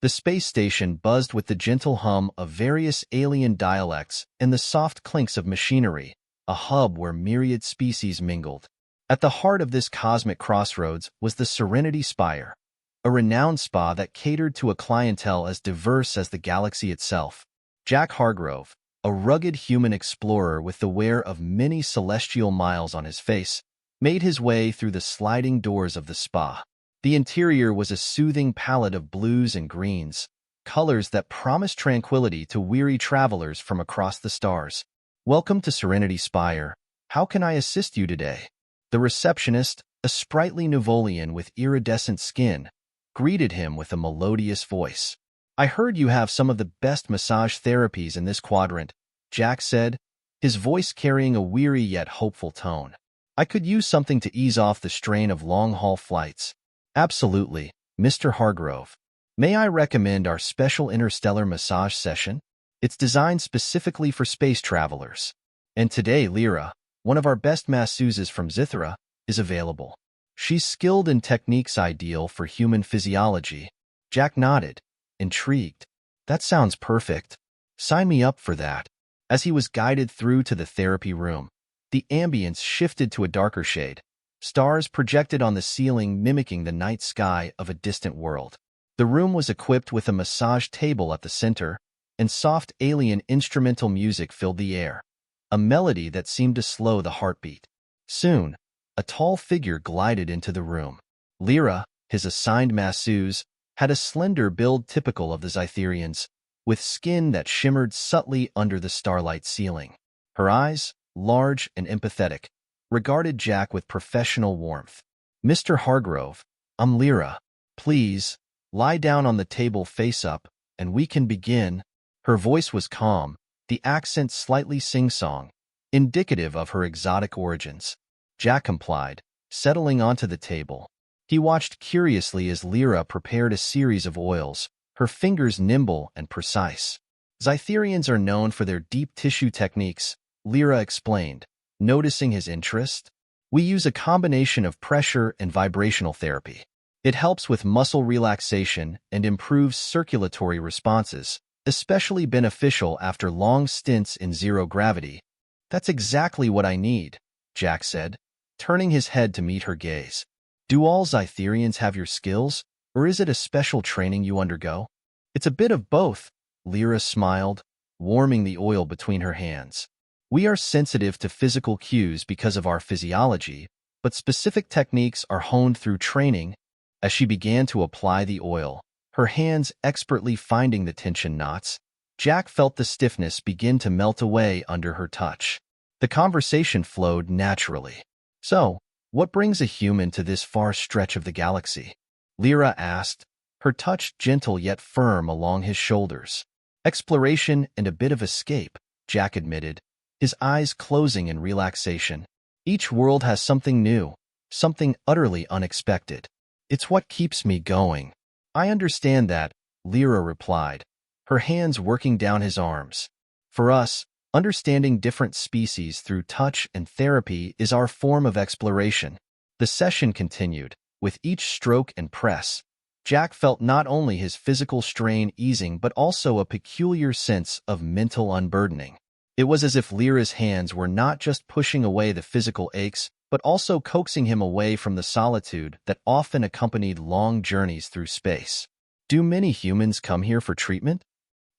The space station buzzed with the gentle hum of various alien dialects and the soft clinks of machinery, a hub where myriad species mingled. At the heart of this cosmic crossroads was the Serenity Spire, a renowned spa that catered to a clientele as diverse as the galaxy itself. Jack Hargrove, a rugged human explorer with the wear of many celestial miles on his face, made his way through the sliding doors of the spa. The interior was a soothing palette of blues and greens, colors that promised tranquility to weary travelers from across the stars. "Welcome to Serenity Spire. How can I assist you today?" The receptionist, a sprightly Nivolian with iridescent skin, greeted him with a melodious voice. "I heard you have some of the best massage therapies in this quadrant," Jack said, his voice carrying a weary yet hopeful tone. "I could use something to ease off the strain of long-haul flights." "Absolutely, Mr. Hargrove. May I recommend our special interstellar massage session? It's designed specifically for space travelers. And today, Lyra, one of our best masseuses from Zithra, is available. She's skilled in techniques ideal for human physiology." Jack nodded, intrigued. "That sounds perfect. Sign me up for that." As he was guided through to the therapy room, the ambience shifted to a darker shade, stars projected on the ceiling mimicking the night sky of a distant world. The room was equipped with a massage table at the center, and soft alien instrumental music filled the air, a melody that seemed to slow the heartbeat. Soon, a tall figure glided into the room. Lyra, his assigned masseuse, had a slender build typical of the Zytherians, with skin that shimmered subtly under the starlight ceiling. Her eyes, large and empathetic, regarded Jack with professional warmth. "Mr. Hargrove, I'm Lyra. Please, lie down on the table face up, and we can begin." Her voice was calm, the accent slightly sing-song, indicative of her exotic origins. Jack complied, settling onto the table. He watched curiously as Lyra prepared a series of oils, her fingers nimble and precise. "Zytherians are known for their deep tissue techniques," Lyra explained, noticing his interest. "We use a combination of pressure and vibrational therapy. It helps with muscle relaxation and improves circulatory responses, especially beneficial after long stints in zero gravity." "That's exactly what I need," Jack said, turning his head to meet her gaze. "Do all Zytherians have your skills, or is it a special training you undergo?" "It's a bit of both," Lyra smiled, warming the oil between her hands. "We are sensitive to physical cues because of our physiology, but specific techniques are honed through training." As she began to apply the oil, her hands expertly finding the tension knots, Jack felt the stiffness begin to melt away under her touch. The conversation flowed naturally. "So, what brings a human to this far stretch of the galaxy?" Lyra asked, her touch gentle yet firm along his shoulders. "Exploration and a bit of escape," Jack admitted, his eyes closing in relaxation. "Each world has something new, something utterly unexpected. It's what keeps me going." "I understand that," Lyra replied, her hands working down his arms. "For us, understanding different species through touch and therapy is our form of exploration." The session continued. With each stroke and press, Jack felt not only his physical strain easing but also a peculiar sense of mental unburdening. It was as if Lyra's hands were not just pushing away the physical aches, but also coaxing him away from the solitude that often accompanied long journeys through space. "Do many humans come here for treatment?"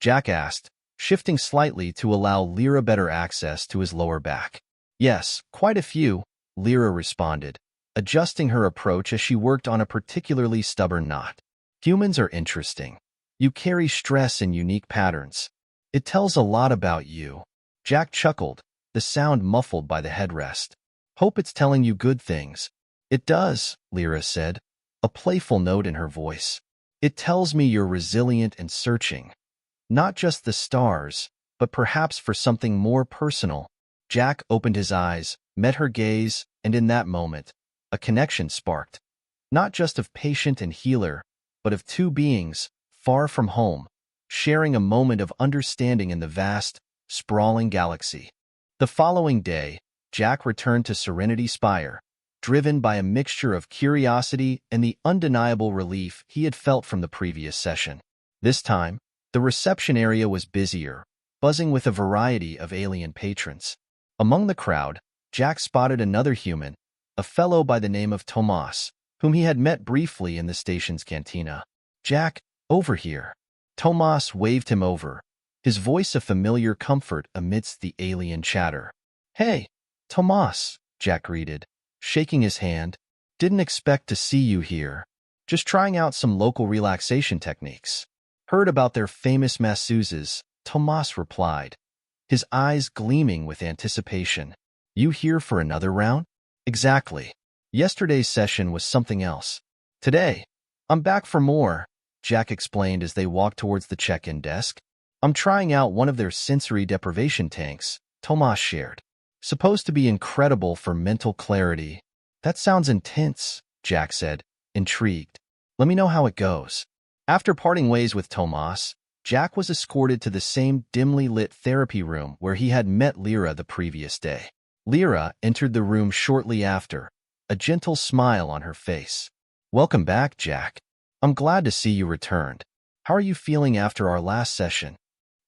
Jack asked, shifting slightly to allow Lyra better access to his lower back. "Yes, quite a few," Lyra responded, adjusting her approach as she worked on a particularly stubborn knot. "Humans are interesting. You carry stress in unique patterns. It tells a lot about you." Jack chuckled, the sound muffled by the headrest. "Hope it's telling you good things." "It does," Lyra said, a playful note in her voice. "It tells me you're resilient and searching. Not just the stars, but perhaps for something more personal." Jack opened his eyes, met her gaze, and in that moment, a connection sparked. Not just of patient and healer, but of two beings, far from home, sharing a moment of understanding in the vast, sprawling galaxy. The following day, Jack returned to Serenity Spire, driven by a mixture of curiosity and the undeniable relief he had felt from the previous session. This time, the reception area was busier, buzzing with a variety of alien patrons. Among the crowd, Jack spotted another human, a fellow by the name of Tomas, whom he had met briefly in the station's cantina. "Jack, over here." Tomas waved him over, his voice a familiar comfort amidst the alien chatter. "Hey, Tomas," Jack greeted, shaking his hand. "Didn't expect to see you here. Just trying out some local relaxation techniques." "Heard about their famous masseuses," Tomas replied, his eyes gleaming with anticipation. "You here for another round?" "Exactly. Yesterday's session was something else. Today, I'm back for more," Jack explained as they walked towards the check-in desk. "I'm trying out one of their sensory deprivation tanks," Tomas shared. "Supposed to be incredible for mental clarity." "That sounds intense," Jack said, intrigued. "Let me know how it goes." After parting ways with Tomas, Jack was escorted to the same dimly lit therapy room where he had met Lyra the previous day. Lyra entered the room shortly after, a gentle smile on her face. "Welcome back, Jack. I'm glad to see you returned. How are you feeling after our last session?"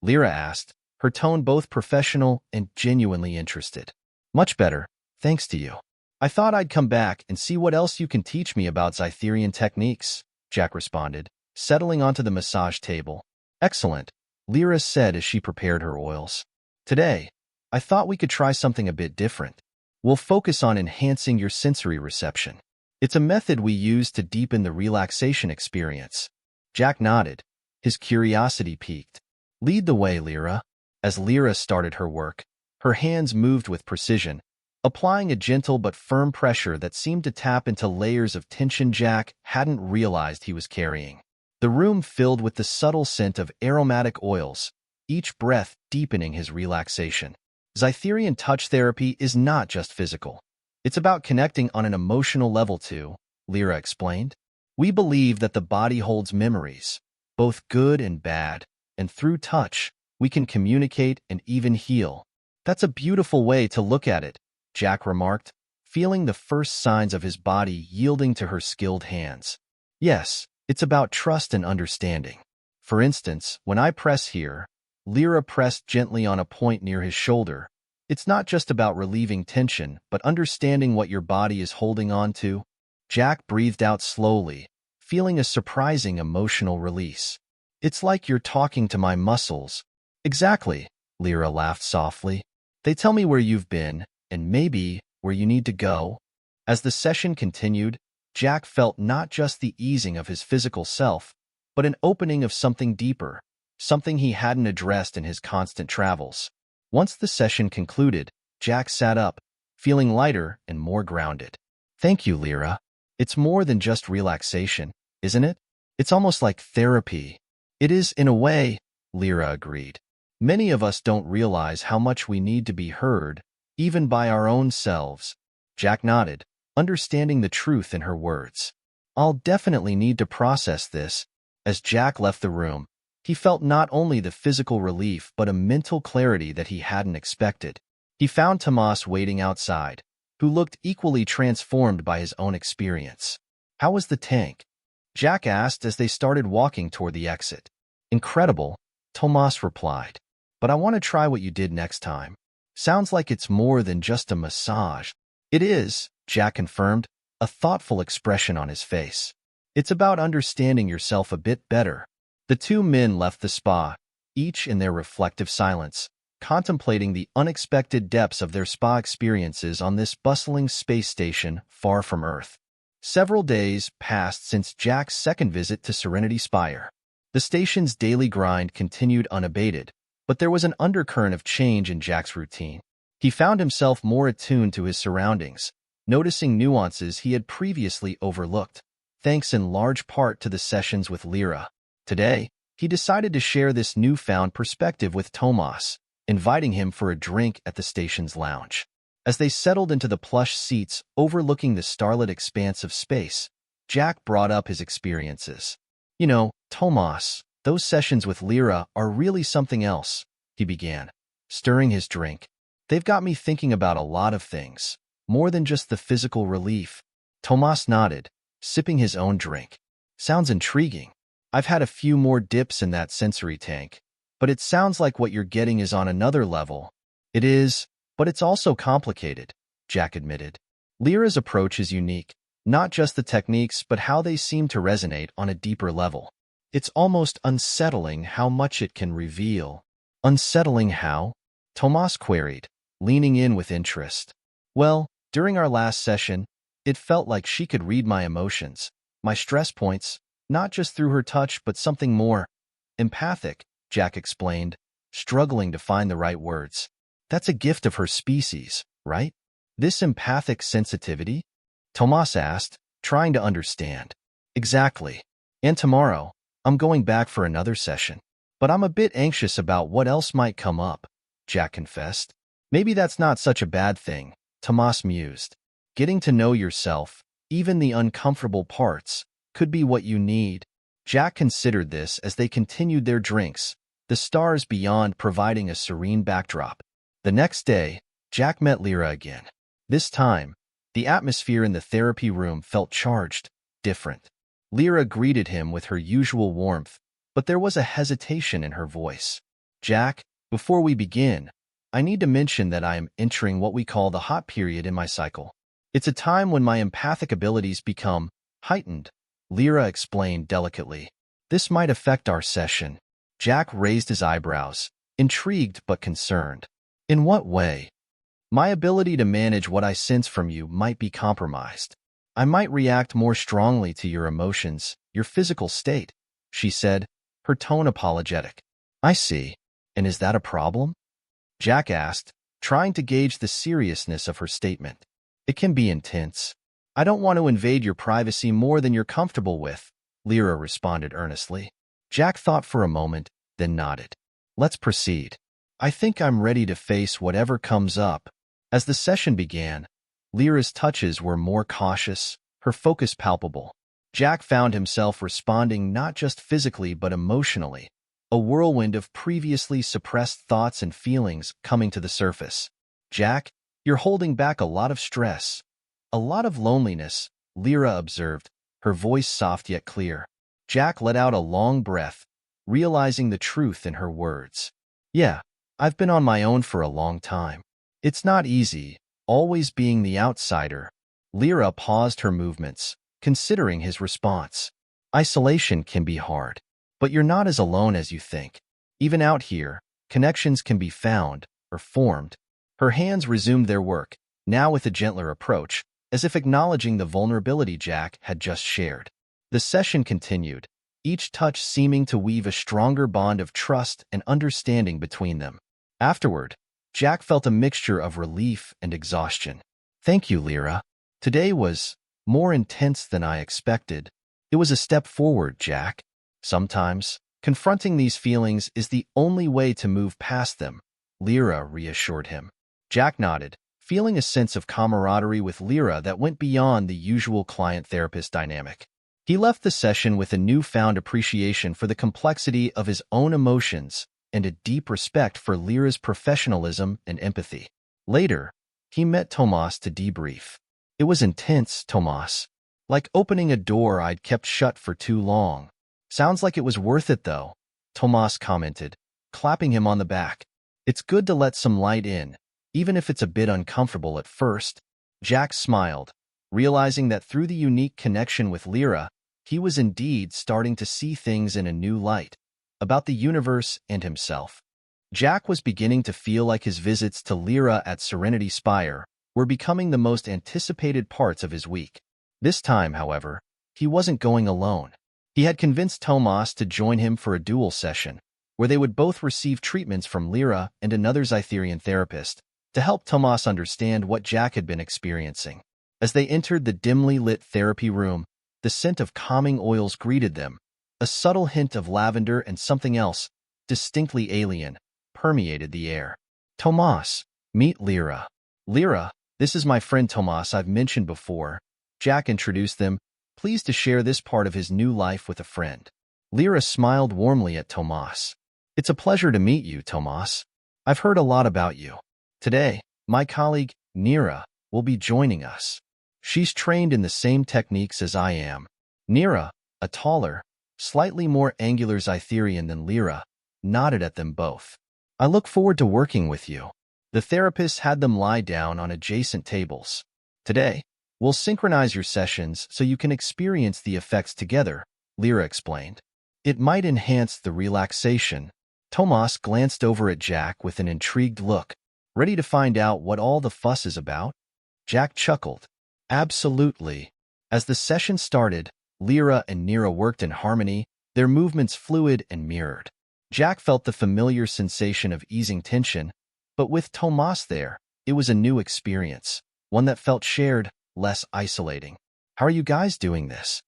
Lyra asked, her tone both professional and genuinely interested. "Much better, thanks to you. I thought I'd come back and see what else you can teach me about Zytherian techniques," Jack responded, settling onto the massage table. "Excellent," Lyra said as she prepared her oils. "Today, I thought we could try something a bit different. We'll focus on enhancing your sensory reception. It's a method we use to deepen the relaxation experience." Jack nodded, his curiosity piqued. "Lead the way, Lyra." As Lyra started her work, her hands moved with precision, applying a gentle but firm pressure that seemed to tap into layers of tension Jack hadn't realized he was carrying. The room filled with the subtle scent of aromatic oils, each breath deepening his relaxation. Zytherian touch therapy is not just physical. It's about connecting on an emotional level too, Lyra explained. "We believe that the body holds memories, both good and bad, and through touch, we can communicate and even heal." "That's a beautiful way to look at it," Jack remarked, feeling the first signs of his body yielding to her skilled hands. "Yes, it's about trust and understanding. For instance, when I press here," Lyra pressed gently on a point near his shoulder, "it's not just about relieving tension, but understanding what your body is holding on to." Jack breathed out slowly, feeling a surprising emotional release. "It's like you're talking to my muscles." "Exactly," Lyra laughed softly. "They tell me where you've been, and maybe where you need to go." As the session continued, Jack felt not just the easing of his physical self, but an opening of something deeper, something he hadn't addressed in his constant travels. Once the session concluded, Jack sat up, feeling lighter and more grounded. "Thank you, Lyra. It's more than just relaxation, isn't it? It's almost like therapy." "It is in a way," Lyra agreed. "Many of us don't realize how much we need to be heard, even by our own selves." Jack nodded, understanding the truth in her words. "I'll definitely need to process this." As Jack left the room, he felt not only the physical relief but a mental clarity that he hadn't expected. He found Tomas waiting outside, who looked equally transformed by his own experience. "How was the tank?" Jack asked as they started walking toward the exit. "Incredible," Tomas replied. "But I want to try what you did next time. Sounds like it's more than just a massage." "It is," Jack confirmed, a thoughtful expression on his face. "It's about understanding yourself a bit better." The two men left the spa, each in their reflective silence, contemplating the unexpected depths of their spa experiences on this bustling space station far from Earth. Several days passed since Jack's second visit to Serenity Spire. The station's daily grind continued unabated, but there was an undercurrent of change in Jack's routine. He found himself more attuned to his surroundings, noticing nuances he had previously overlooked, thanks in large part to the sessions with Lyra. Today, he decided to share this newfound perspective with Tomas, inviting him for a drink at the station's lounge. As they settled into the plush seats overlooking the starlit expanse of space, Jack brought up his experiences. "You know, Tomas, those sessions with Lyra are really something else," he began, stirring his drink. "They've got me thinking about a lot of things, more than just the physical relief." Tomas nodded, sipping his own drink. "Sounds intriguing. I've had a few more dips in that sensory tank, but it sounds like what you're getting is on another level. It is, but it's also complicated, Jack admitted. Lyra's approach is unique, not just the techniques but how they seem to resonate on a deeper level. It's almost unsettling how much it can reveal. Unsettling how? Tomas queried, leaning in with interest. Well, during our last session, it felt like she could read my emotions, my stress points, not just through her touch but something more empathic, Jack explained, struggling to find the right words. That's a gift of her species, right? This empathic sensitivity? Tomas asked, trying to understand. Exactly. And tomorrow, I'm going back for another session. But I'm a bit anxious about what else might come up, Jack confessed. Maybe that's not such a bad thing, Tomas mused. Getting to know yourself, even the uncomfortable parts, could be what you need. Jack considered this as they continued their drinks, the stars beyond providing a serene backdrop. The next day, Jack met Lyra again. This time, the atmosphere in the therapy room felt charged, different. Lyra greeted him with her usual warmth, but there was a hesitation in her voice. Jack, before we begin, I need to mention that I am entering what we call the hot period in my cycle. It's a time when my empathic abilities become heightened, Lyra explained delicately. This might affect our session. Jack raised his eyebrows, intrigued but concerned. In what way? My ability to manage what I sense from you might be compromised. I might react more strongly to your emotions, your physical state, she said, her tone apologetic. I see. And is that a problem? Jack asked, trying to gauge the seriousness of her statement. It can be intense. I don't want to invade your privacy more than you're comfortable with, Lyra responded earnestly. Jack thought for a moment, then nodded. Let's proceed. I think I'm ready to face whatever comes up. As the session began, Lyra's touches were more cautious, her focus palpable. Jack found himself responding not just physically but emotionally, a whirlwind of previously suppressed thoughts and feelings coming to the surface. Jack, you're holding back a lot of stress. A lot of loneliness, Lyra observed, her voice soft yet clear. Jack let out a long breath, realizing the truth in her words. Yeah, I've been on my own for a long time. It's not easy, always being the outsider. Lyra paused her movements, considering his response. Isolation can be hard, but you're not as alone as you think. Even out here, connections can be found, or formed. Her hands resumed their work, now with a gentler approach, as if acknowledging the vulnerability Jack had just shared. The session continued, each touch seeming to weave a stronger bond of trust and understanding between them. Afterward, Jack felt a mixture of relief and exhaustion. Thank you, Lyra. Today was more intense than I expected. It was a step forward, Jack. Sometimes, confronting these feelings is the only way to move past them, Lyra reassured him. Jack nodded, feeling a sense of camaraderie with Lyra that went beyond the usual client-therapist dynamic. He left the session with a newfound appreciation for the complexity of his own emotions and a deep respect for Lyra's professionalism and empathy. Later, he met Tomas to debrief. It was intense, Tomas. Like opening a door I'd kept shut for too long. Sounds like it was worth it, though, Tomas commented, clapping him on the back. It's good to let some light in, even if it's a bit uncomfortable at first. Jack smiled, realizing that through the unique connection with Lyra, he was indeed starting to see things in a new light, about the universe and himself. Jack was beginning to feel like his visits to Lyra at Serenity Spire were becoming the most anticipated parts of his week. This time, however, he wasn't going alone. He had convinced Tomas to join him for a dual session, where they would both receive treatments from Lyra and another Zytherian therapist, to help Tomas understand what Jack had been experiencing. As they entered the dimly lit therapy room, the scent of calming oils greeted them. A subtle hint of lavender and something else, distinctly alien, permeated the air. Tomas, meet Lyra. Lyra, this is my friend Tomas I've mentioned before. Jack introduced them, pleased to share this part of his new life with a friend. Lyra smiled warmly at Tomas. It's a pleasure to meet you, Tomas. I've heard a lot about you. Today, my colleague, Nira, will be joining us. She's trained in the same techniques as I am. Nira, a taller, slightly more angular Zytherian than Lyra, nodded at them both. I look forward to working with you. The therapist had them lie down on adjacent tables. Today, we'll synchronize your sessions so you can experience the effects together, Lyra explained. It might enhance the relaxation. Tomas glanced over at Jack with an intrigued look. Ready to find out what all the fuss is about? Jack chuckled. Absolutely. As the session started, Lyra and Nira worked in harmony, their movements fluid and mirrored. Jack felt the familiar sensation of easing tension, but with Tomas there, it was a new experience, one that felt shared, less isolating. How are you guys doing this?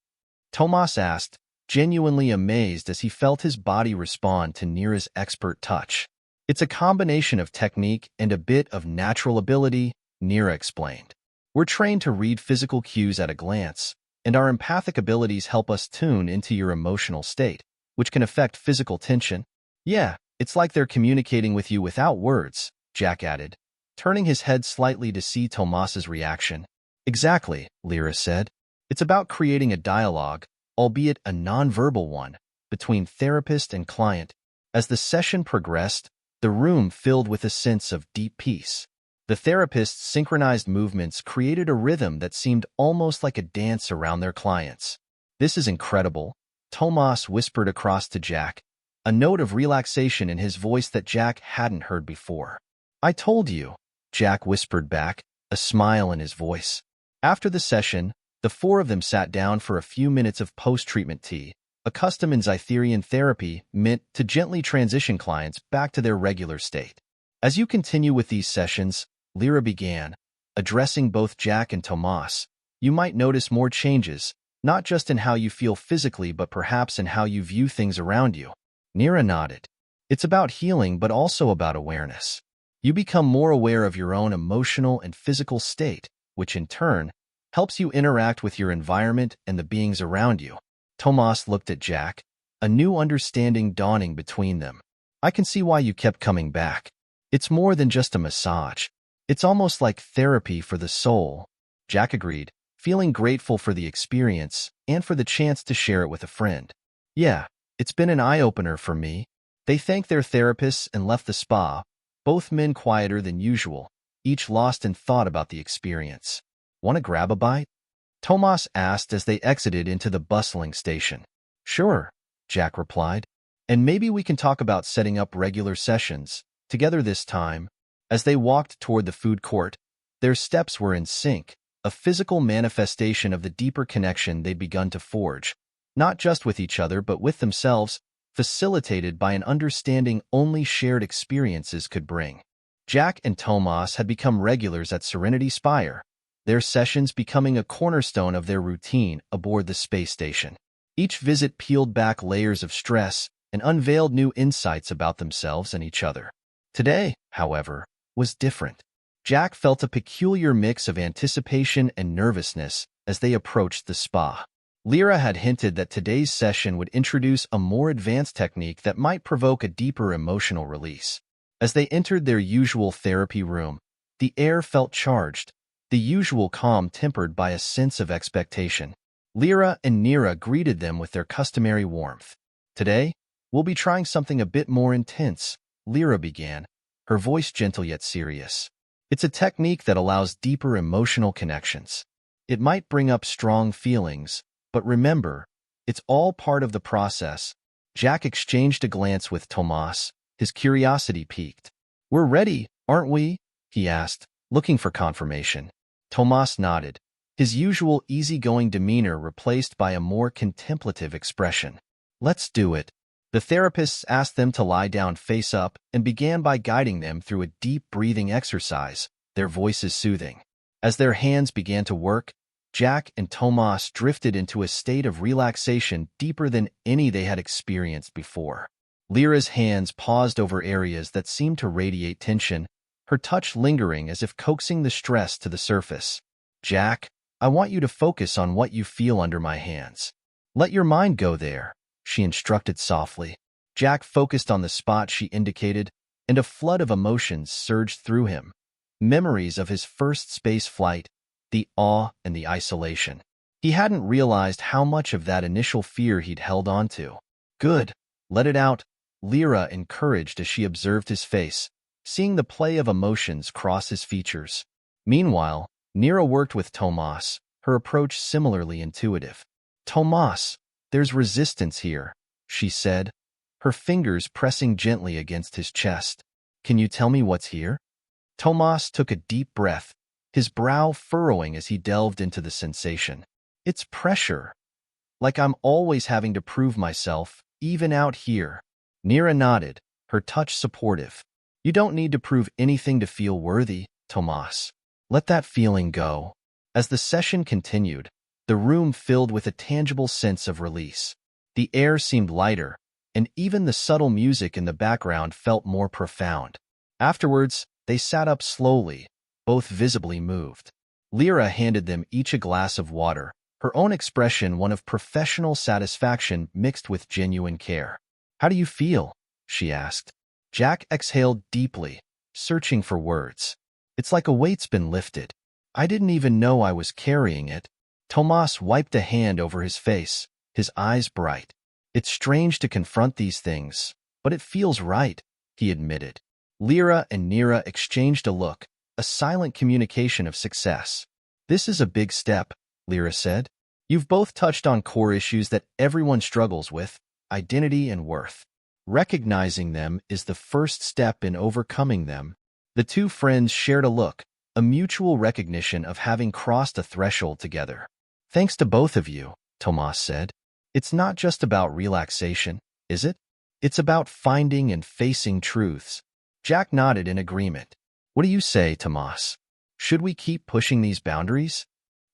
Tomas asked, genuinely amazed as he felt his body respond to Nira's expert touch. It's a combination of technique and a bit of natural ability, Nira explained. We're trained to read physical cues at a glance, and our empathic abilities help us tune into your emotional state, which can affect physical tension. Yeah, it's like they're communicating with you without words, Jack added, turning his head slightly to see Tomas's reaction. Exactly, Lyra said. It's about creating a dialogue, albeit a nonverbal one, between therapist and client. As the session progressed, the room filled with a sense of deep peace. The therapist's synchronized movements created a rhythm that seemed almost like a dance around their clients. This is incredible, Tomas whispered across to Jack, a note of relaxation in his voice that Jack hadn't heard before. I told you, Jack whispered back, a smile in his voice. After the session, the four of them sat down for a few minutes of post-treatment tea, a custom in Zytherian therapy meant to gently transition clients back to their regular state. As you continue with these sessions, Lyra began, addressing both Jack and Tomas, you might notice more changes, not just in how you feel physically but perhaps in how you view things around you. Nira nodded. It's about healing but also about awareness. You become more aware of your own emotional and physical state, which in turn helps you interact with your environment and the beings around you. Tomas looked at Jack, a new understanding dawning between them. I can see why you kept coming back. It's more than just a massage. It's almost like therapy for the soul. Jack agreed, feeling grateful for the experience and for the chance to share it with a friend. Yeah, it's been an eye-opener for me. They thanked their therapists and left the spa, both men quieter than usual, each lost in thought about the experience. Want to grab a bite? Tomas asked as they exited into the bustling station. Sure, Jack replied. And maybe we can talk about setting up regular sessions, together this time. As they walked toward the food court, their steps were in sync, a physical manifestation of the deeper connection they'd begun to forge, not just with each other but with themselves, facilitated by an understanding only shared experiences could bring. Jack and Tomas had become regulars at Serenity Spire, their sessions becoming a cornerstone of their routine aboard the space station. Each visit peeled back layers of stress and unveiled new insights about themselves and each other. Today, however, was different. Jack felt a peculiar mix of anticipation and nervousness as they approached the spa. Lyra had hinted that today's session would introduce a more advanced technique that might provoke a deeper emotional release. As they entered their usual therapy room, the air felt charged, the usual calm tempered by a sense of expectation. Lyra and Nira greeted them with their customary warmth. Today, we'll be trying something a bit more intense, Lyra began, her voice gentle yet serious. It's a technique that allows deeper emotional connections. It might bring up strong feelings, but remember, it's all part of the process. Jack exchanged a glance with Tomas, his curiosity piqued. We're ready, aren't we? He asked, looking for confirmation. Tomas nodded, his usual easygoing demeanor replaced by a more contemplative expression. Let's do it. The therapists asked them to lie down face up and began by guiding them through a deep breathing exercise, their voices soothing. As their hands began to work, Jack and Tomas drifted into a state of relaxation deeper than any they had experienced before. Lyra's hands paused over areas that seemed to radiate tension, her touch lingering as if coaxing the stress to the surface. Jack, I want you to focus on what you feel under my hands. Let your mind go there, she instructed softly. Jack focused on the spot she indicated, and a flood of emotions surged through him. Memories of his first space flight, the awe and the isolation. He hadn't realized how much of that initial fear he'd held onto. Good. Let it out, Lyra encouraged as she observed his face, seeing the play of emotions cross his features. Meanwhile, Nira worked with Tomas, her approach similarly intuitive. Tomas, there's resistance here, she said, her fingers pressing gently against his chest. Can you tell me what's here? Tomas took a deep breath, his brow furrowing as he delved into the sensation. It's pressure. Like I'm always having to prove myself, even out here. Nira nodded, her touch supportive. You don't need to prove anything to feel worthy, Tomas. Let that feeling go. As the session continued, the room filled with a tangible sense of release. The air seemed lighter, and even the subtle music in the background felt more profound. Afterwards, they sat up slowly, both visibly moved. Lyra handed them each a glass of water, her own expression one of professional satisfaction mixed with genuine care. How do you feel? She asked. Jack exhaled deeply, searching for words. It's like a weight's been lifted. I didn't even know I was carrying it. Tomas wiped a hand over his face, his eyes bright. It's strange to confront these things, but it feels right, he admitted. Lyra and Nira exchanged a look, a silent communication of success. This is a big step, Lyra said. You've both touched on core issues that everyone struggles with, identity and worth. Recognizing them is the first step in overcoming them. The two friends shared a look, a mutual recognition of having crossed a threshold together. Thanks to both of you, Tomas said. It's not just about relaxation, is it? It's about finding and facing truths. Jack nodded in agreement. What do you say, Tomas? Should we keep pushing these boundaries?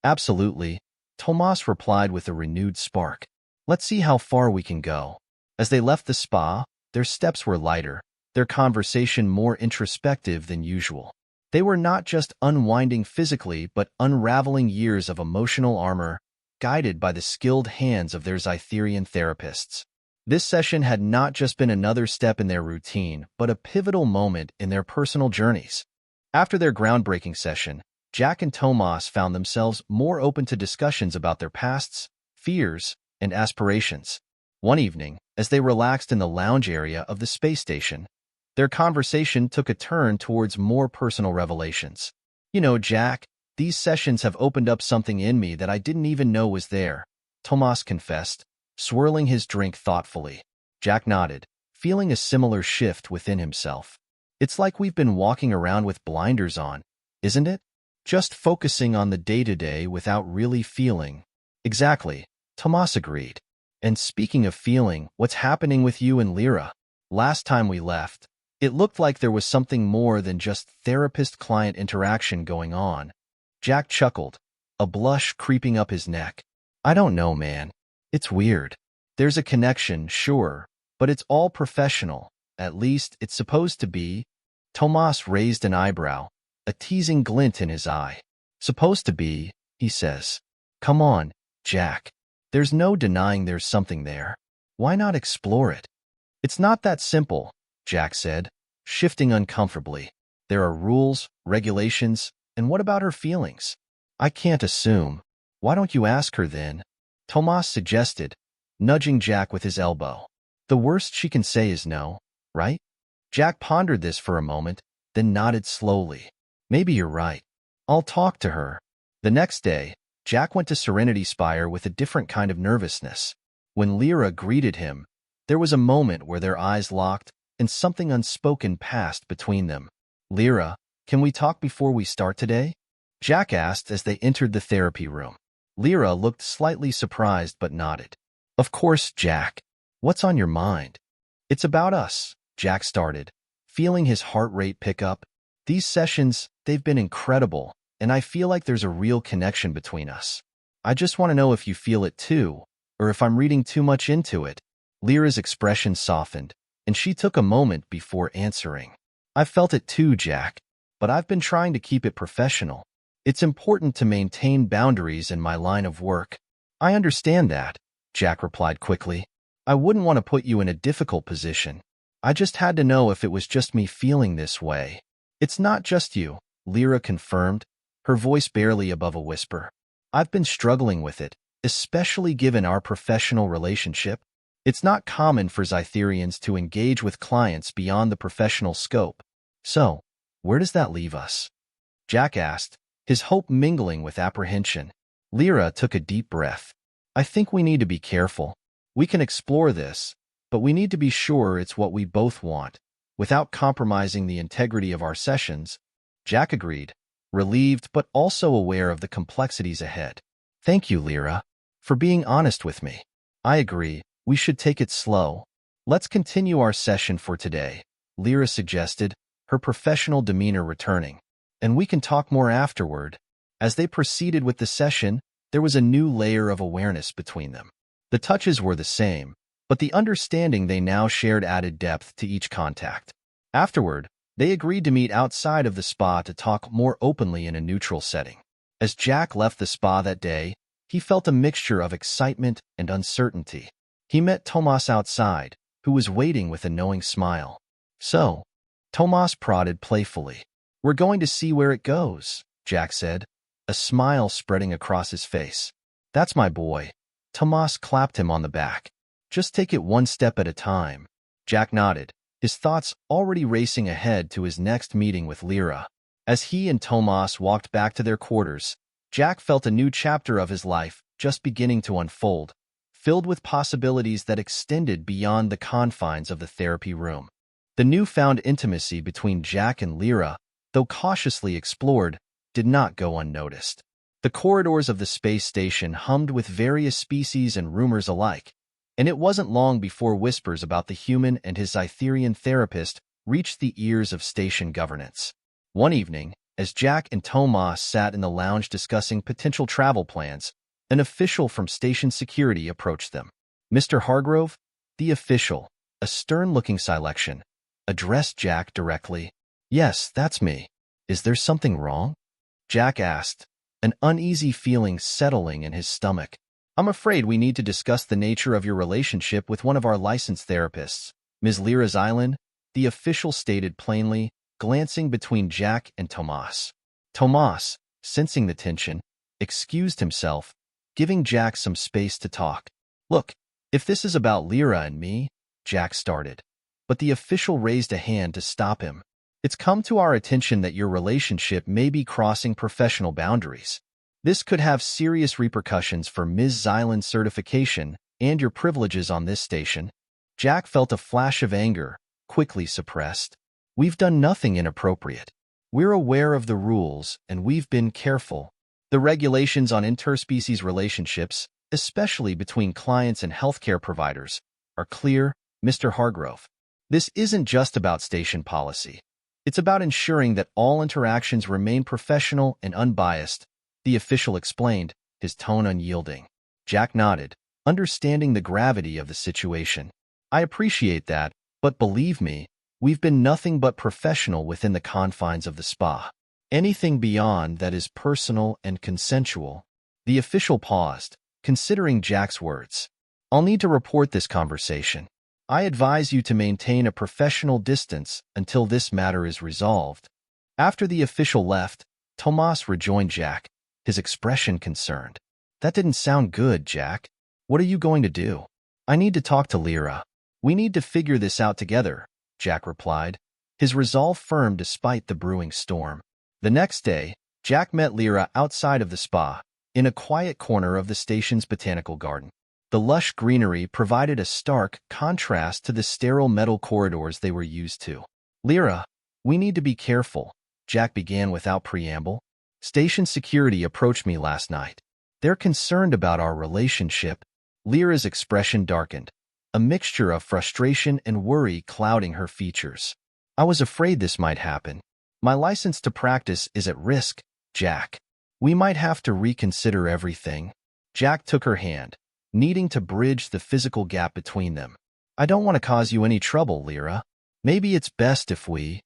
Absolutely, Tomas replied with a renewed spark. Let's see how far we can go. As they left the spa, their steps were lighter, their conversation more introspective than usual. They were not just unwinding physically but unraveling years of emotional armor, guided by the skilled hands of their Zytherian therapists. This session had not just been another step in their routine, but a pivotal moment in their personal journeys. After their groundbreaking session, Jack and Tomas found themselves more open to discussions about their pasts, fears, and aspirations. One evening, as they relaxed in the lounge area of the space station, their conversation took a turn towards more personal revelations. You know, Jack, these sessions have opened up something in me that I didn't even know was there, Tomas confessed, swirling his drink thoughtfully. Jack nodded, feeling a similar shift within himself. It's like we've been walking around with blinders on, isn't it? Just focusing on the day-to-day without really feeling. Exactly, Tomas agreed. And speaking of feeling, what's happening with you and Lyra? Last time we left, it looked like there was something more than just therapist-client interaction going on. Jack chuckled, a blush creeping up his neck. I don't know, man. It's weird. There's a connection, sure, but it's all professional. At least, it's supposed to be. Tomas raised an eyebrow, a teasing glint in his eye. Supposed to be, he says. Come on, Jack. There's no denying there's something there. Why not explore it? It's not that simple, Jack said, shifting uncomfortably. There are rules, regulations, and what about her feelings? I can't assume. Why don't you ask her then? Tomas suggested, nudging Jack with his elbow. The worst she can say is no, right? Jack pondered this for a moment, then nodded slowly. Maybe you're right. I'll talk to her. The next day, Jack went to Serenity Spire with a different kind of nervousness. When Lyra greeted him, there was a moment where their eyes locked and something unspoken passed between them. Lyra, can we talk before we start today? Jack asked as they entered the therapy room. Lyra looked slightly surprised but nodded. Of course, Jack. What's on your mind? It's about us, Jack started, feeling his heart rate pick up. These sessions, they've been incredible, and I feel like there's a real connection between us. I just want to know if you feel it too, or if I'm reading too much into it. Lyra's expression softened, and she took a moment before answering. I felt it too, Jack, but I've been trying to keep it professional. It's important to maintain boundaries in my line of work. I understand that, Jack replied quickly. I wouldn't want to put you in a difficult position. I just had to know if it was just me feeling this way. It's not just you, Lyra confirmed, her voice barely above a whisper. I've been struggling with it, especially given our professional relationship. It's not common for Zytherians to engage with clients beyond the professional scope. So, where does that leave us? Jack asked, his hope mingling with apprehension. Lyra took a deep breath. I think we need to be careful. We can explore this, but we need to be sure it's what we both want, without compromising the integrity of our sessions. Jack agreed, relieved but also aware of the complexities ahead. Thank you, Lyra, for being honest with me. I agree, we should take it slow. Let's continue our session for today, Lyra suggested, her professional demeanor returning. And we can talk more afterward. As they proceeded with the session, there was a new layer of awareness between them. The touches were the same, but the understanding they now shared added depth to each contact. Afterward, they agreed to meet outside of the spa to talk more openly in a neutral setting. As Jack left the spa that day, he felt a mixture of excitement and uncertainty. He met Tomas outside, who was waiting with a knowing smile. So, Tomas prodded playfully. We're going to see where it goes, Jack said, a smile spreading across his face. That's my boy. Tomas clapped him on the back. Just take it one step at a time. Jack nodded, his thoughts already racing ahead to his next meeting with Lyra. As he and Tomas walked back to their quarters, Jack felt a new chapter of his life just beginning to unfold, filled with possibilities that extended beyond the confines of the therapy room. The newfound intimacy between Jack and Lyra, though cautiously explored, did not go unnoticed. The corridors of the space station hummed with various species and rumors alike, and it wasn't long before whispers about the human and his Zytherian therapist reached the ears of station governance. One evening, as Jack and Tomas sat in the lounge discussing potential travel plans, an official from station security approached them. Mr. Hargrove, the official, a stern-looking selection, addressed Jack directly. Yes, that's me. Is there something wrong? Jack asked, an uneasy feeling settling in his stomach. I'm afraid we need to discuss the nature of your relationship with one of our licensed therapists, Ms. Lyra's Island, the official stated plainly, glancing between Jack and Tomas. Tomas, sensing the tension, excused himself, giving Jack some space to talk. Look, if this is about Lyra and me, Jack started, but the official raised a hand to stop him. It's come to our attention that your relationship may be crossing professional boundaries. This could have serious repercussions for Ms. Zyland's certification and your privileges on this station. Jack felt a flash of anger, quickly suppressed. We've done nothing inappropriate. We're aware of the rules, and we've been careful. The regulations on interspecies relationships, especially between clients and healthcare providers, are clear, Mr. Hargrove. This isn't just about station policy. It's about ensuring that all interactions remain professional and unbiased, the official explained, his tone unyielding. Jack nodded, understanding the gravity of the situation. I appreciate that, but believe me, we've been nothing but professional within the confines of the spa. Anything beyond that is personal and consensual. The official paused, considering Jack's words. I'll need to report this conversation. I advise you to maintain a professional distance until this matter is resolved. After the official left, Tomas rejoined Jack, his expression concerned. That didn't sound good, Jack. What are you going to do? I need to talk to Lyra. We need to figure this out together, Jack replied, his resolve firm despite the brewing storm. The next day, Jack met Lyra outside of the spa, in a quiet corner of the station's botanical garden. The lush greenery provided a stark contrast to the sterile metal corridors they were used to. Lyra, we need to be careful, Jack began without preamble. Station security approached me last night. They're concerned about our relationship. Lyra's expression darkened, a mixture of frustration and worry clouding her features. I was afraid this might happen. My license to practice is at risk, Jack. We might have to reconsider everything. Jack took her hand, needing to bridge the physical gap between them. I don't want to cause you any trouble, Lyra. Maybe it's best if we...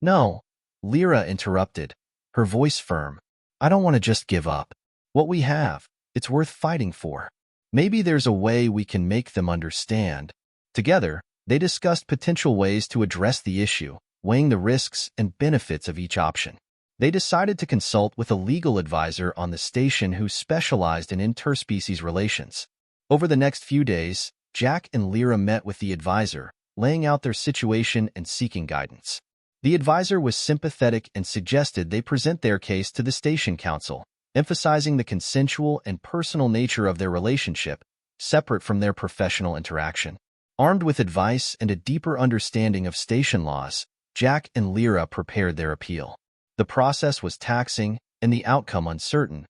No, Lyra interrupted, her voice firm. I don't want to just give up. What we have, it's worth fighting for. Maybe there's a way we can make them understand. Together, they discussed potential ways to address the issue, weighing the risks and benefits of each option. They decided to consult with a legal advisor on the station who specialized in interspecies relations. Over the next few days, Jack and Lyra met with the advisor, laying out their situation and seeking guidance. The advisor was sympathetic and suggested they present their case to the station council, emphasizing the consensual and personal nature of their relationship, separate from their professional interaction. Armed with advice and a deeper understanding of station laws, Jack and Lyra prepared their appeal. The process was taxing and the outcome uncertain,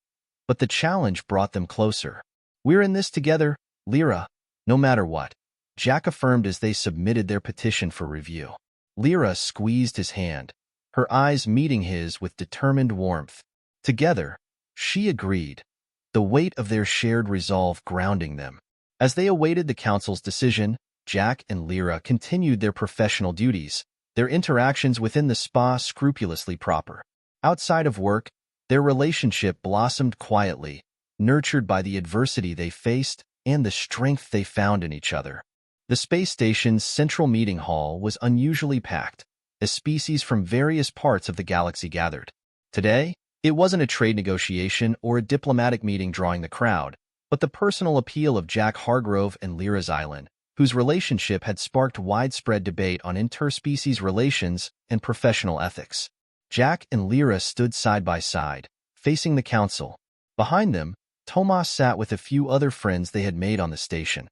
but the challenge brought them closer. "We're in this together, Lyra, no matter what," Jack affirmed as they submitted their petition for review. Lyra squeezed his hand, her eyes meeting his with determined warmth. Together, she agreed, the weight of their shared resolve grounding them. As they awaited the council's decision, Jack and Lyra continued their professional duties, their interactions within the spa scrupulously proper. Outside of work, their relationship blossomed quietly, nurtured by the adversity they faced and the strength they found in each other. The space station's central meeting hall was unusually packed, as species from various parts of the galaxy gathered. Today, it wasn't a trade negotiation or a diplomatic meeting drawing the crowd, but the personal appeal of Jack Hargrove and Lyra's island, whose relationship had sparked widespread debate on interspecies relations and professional ethics. Jack and Lyra stood side by side, facing the council. Behind them, Tomas sat with a few other friends they had made on the station,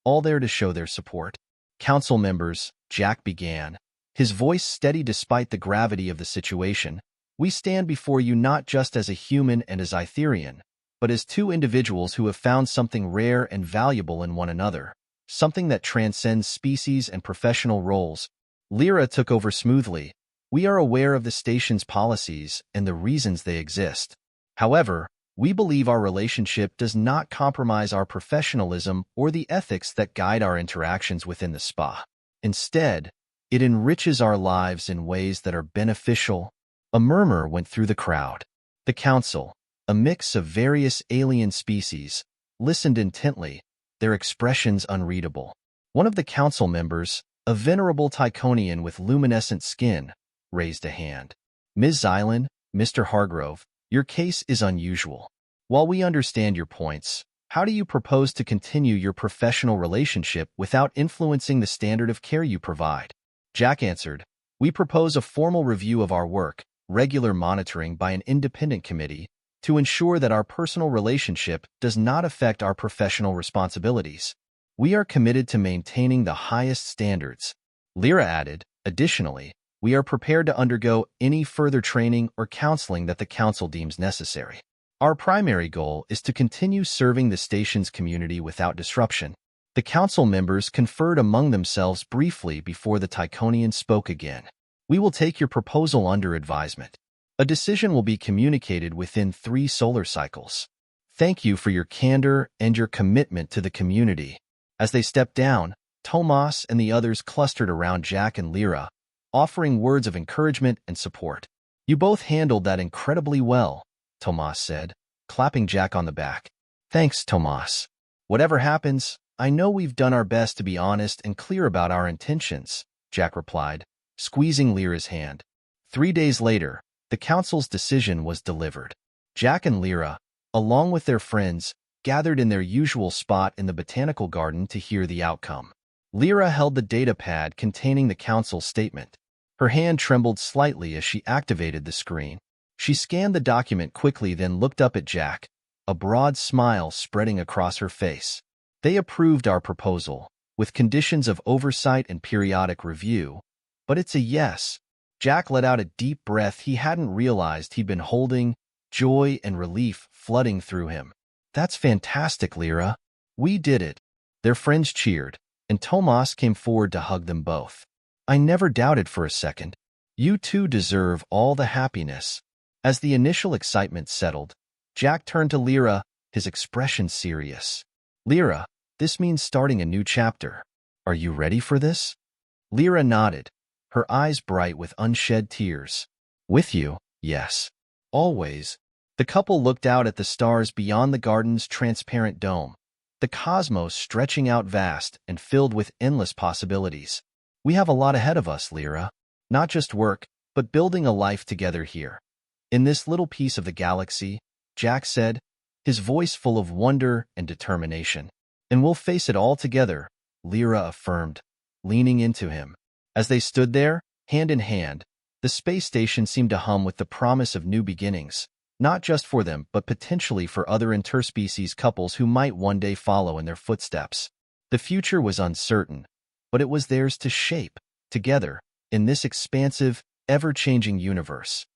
all there to show their support. "Council members," Jack began, his voice steady despite the gravity of the situation, "we stand before you not just as a human and as Itherian, but as two individuals who have found something rare and valuable in one another, something that transcends species and professional roles." Lyra took over smoothly. "We are aware of the station's policies and the reasons they exist. However, we believe our relationship does not compromise our professionalism or the ethics that guide our interactions within the spa. Instead, it enriches our lives in ways that are beneficial." A murmur went through the crowd. The council, a mix of various alien species, listened intently, their expressions unreadable. One of the council members, a venerable Tychonian with luminescent skin, raised a hand. "Ms. Zylan, Mr. Hargrove, your case is unusual. While we understand your points, how do you propose to continue your professional relationship without influencing the standard of care you provide?" Jack answered, "We propose a formal review of our work, regular monitoring by an independent committee, to ensure that our personal relationship does not affect our professional responsibilities. We are committed to maintaining the highest standards." Lyra added, "Additionally, we are prepared to undergo any further training or counseling that the council deems necessary. Our primary goal is to continue serving the station's community without disruption." The council members conferred among themselves briefly before the Tychonian spoke again. "We will take your proposal under advisement. A decision will be communicated within 3 solar cycles. Thank you for your candor and your commitment to the community." As they stepped down, Tomas and the others clustered around Jack and Lyra, offering words of encouragement and support. "You both handled that incredibly well," Tomas said, clapping Jack on the back. "Thanks, Tomas. Whatever happens, I know we've done our best to be honest and clear about our intentions," Jack replied, squeezing Lyra's hand. 3 days later, the council's decision was delivered. Jack and Lyra, along with their friends, gathered in their usual spot in the botanical garden to hear the outcome. Lyra held the data pad containing the council's statement. Her hand trembled slightly as she activated the screen. She scanned the document quickly, then looked up at Jack, a broad smile spreading across her face. "They approved our proposal, with conditions of oversight and periodic review, but it's a yes." Jack let out a deep breath he hadn't realized he'd been holding, joy and relief flooding through him. "That's fantastic, Lyra. We did it." Their friends cheered, and Tomas came forward to hug them both. "I never doubted for a second. You two deserve all the happiness." As the initial excitement settled, Jack turned to Lyra, his expression serious. "Lyra, this means starting a new chapter. Are you ready for this?" Lyra nodded, her eyes bright with unshed tears. "With you, yes. Always." The couple looked out at the stars beyond the garden's transparent dome, the cosmos stretching out vast and filled with endless possibilities. "We have a lot ahead of us, Lyra. Not just work, but building a life together here." In this little piece of the galaxy, Jack said, his voice full of wonder and determination. And we'll face it all together, Lyra affirmed, leaning into him. As they stood there, hand in hand, the space station seemed to hum with the promise of new beginnings, not just for them but potentially for other interspecies couples who might one day follow in their footsteps. The future was uncertain, but it was theirs to shape, together, in this expansive, ever-changing universe.